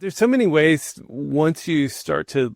There's so many ways once you start to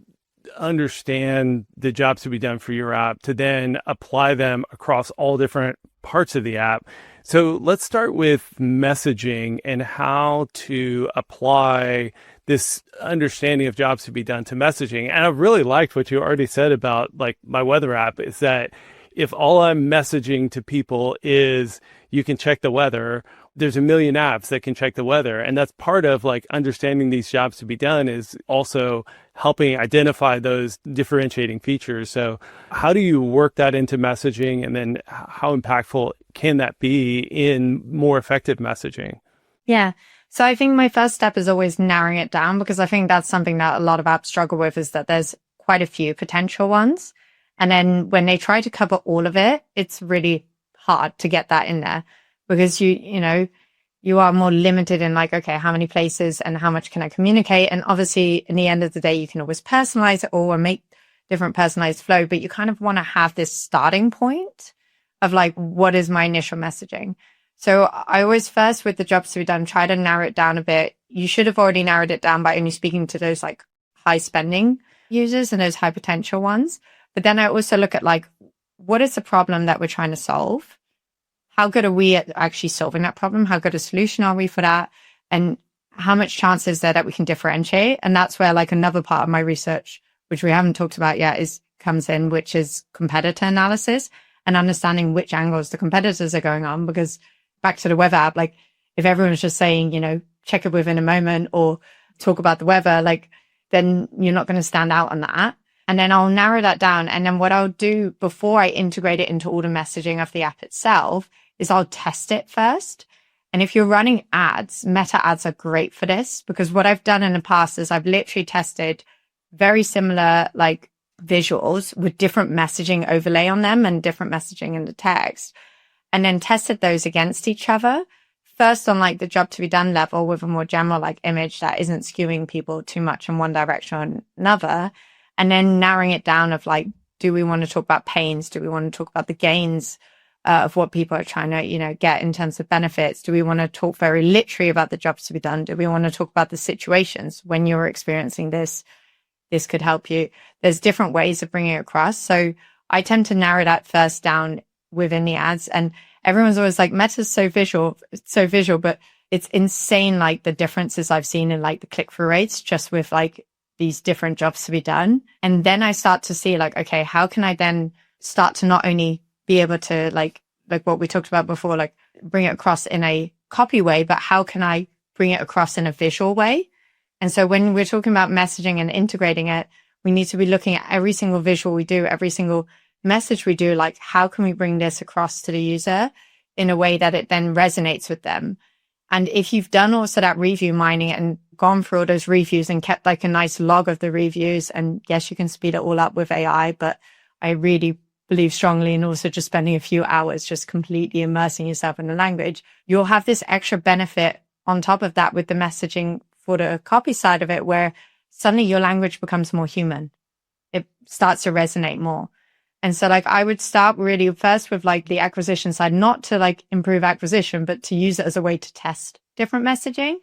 understand the jobs to be done for your app to then apply them across all different parts of the app. So let's start with messaging and how to apply this understanding of jobs to be done to messaging. And I really liked what you already said about like my weather app is that if all I'm messaging to people is you can check the weather, there's a million apps that can check the weather. And that's part of like understanding these jobs to be done is also helping identify those differentiating features. So how do you work that into messaging? And then how impactful can that be in more effective messaging? Yeah. So I think my first step is always narrowing it down, because I think that's something that a lot of apps struggle with, is that there's quite a few potential ones. And then when they try to cover all of it, it's really hard to get that in there, because you are more limited in like, okay, how many places and how much can I communicate? And obviously in the end of the day, you can always personalize it or make different personalized flow, but you kind of want to have this starting point of like, what is my initial messaging? So I always first with the jobs to be done, try to narrow it down a bit. You should have already narrowed it down by only speaking to those like high spending users and those high potential ones. But then I also look at like, what is the problem that we're trying to solve? How good are we at actually solving that problem? How good a solution are we for that? And how much chance is there that we can differentiate? And that's where like another part of my research, which we haven't talked about yet, comes in, which is competitor analysis and understanding which angles the competitors are going on. Because back to the weather app, like if everyone's just saying, check it within a moment or talk about the weather, like then you're not going to stand out on that. And then I'll narrow that down. And then what I'll do before I integrate it into all the messaging of the app itself is I'll test it first. And if you're running ads, meta ads are great for this, because what I've done in the past is I've literally tested very similar like visuals with different messaging overlay on them and different messaging in the text, and then tested those against each other. First on like the job to be done level with a more general like image that isn't skewing people too much in one direction or another. And then narrowing it down of like, do we want to talk about pains? Do we want to talk about the gains of what people are trying to, get in terms of benefits? Do we want to talk very literally about the jobs to be done? Do we want to talk about the situations when you're experiencing this? This could help you. There's different ways of bringing it across. So I tend to narrow that first down within the ads. And everyone's always like, Meta's so visual, but it's insane. Like the differences I've seen in like the click-through rates just with like these different jobs to be done. And then I start to see like, okay, how can I then start to not only be able to like what we talked about before, like bring it across in a copy way, but how can I bring it across in a visual way? And so when we're talking about messaging and integrating it, we need to be looking at every single visual we do, every single message we do, like how can we bring this across to the user in a way that it then resonates with them? And if you've done also that review mining and gone through all those reviews and kept like a nice log of the reviews, and yes, you can speed it all up with AI, but I really believe strongly in also just spending a few hours just completely immersing yourself in the language, you'll have this extra benefit on top of that with the messaging for the copy side of it, where suddenly your language becomes more human. It starts to resonate more. And so like I would start really first with like the acquisition side, not to like improve acquisition, but to use it as a way to test different messaging.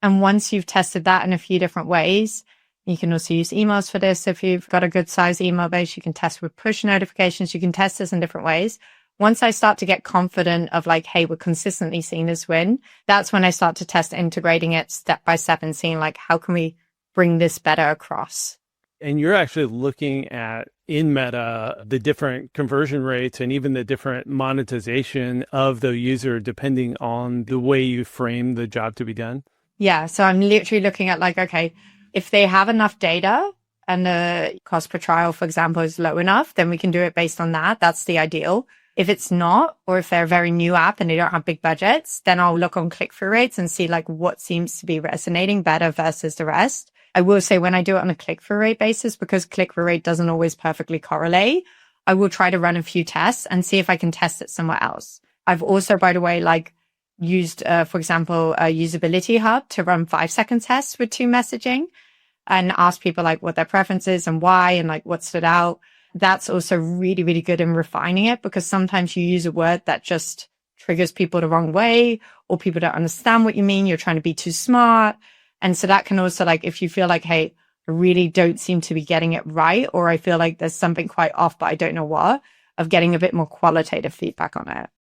And once you've tested that in a few different ways, you can also use emails for this. If you've got a good size email base, you can test with push notifications. You can test this in different ways. Once I start to get confident of like, hey, we're consistently seeing this win, that's when I start to test integrating it step by step and seeing like, how can we bring this better across? And you're actually looking at in Meta, the different conversion rates and even the different monetization of the user depending on the way you frame the job to be done? Yeah. So I'm literally looking at like, okay, if they have enough data and the cost per trial, for example, is low enough, then we can do it based on that. That's the ideal. If it's not, or if they're a very new app and they don't have big budgets, then I'll look on click-through rates and see like what seems to be resonating better versus the rest. I will say when I do it on a click-through rate basis, because click-through rate doesn't always perfectly correlate, I will try to run a few tests and see if I can test it somewhere else. I've also, by the way, like used, for example, a usability hub to run 5-second tests with two messaging and ask people like what their preference is and why and like what stood out. That's also really, really good in refining it, because sometimes you use a word that just triggers people the wrong way, or people don't understand what you mean. You're trying to be too smart. And so that can also like, if you feel like, hey, I really don't seem to be getting it right, or I feel like there's something quite off, but I don't know what, of getting a bit more qualitative feedback on it.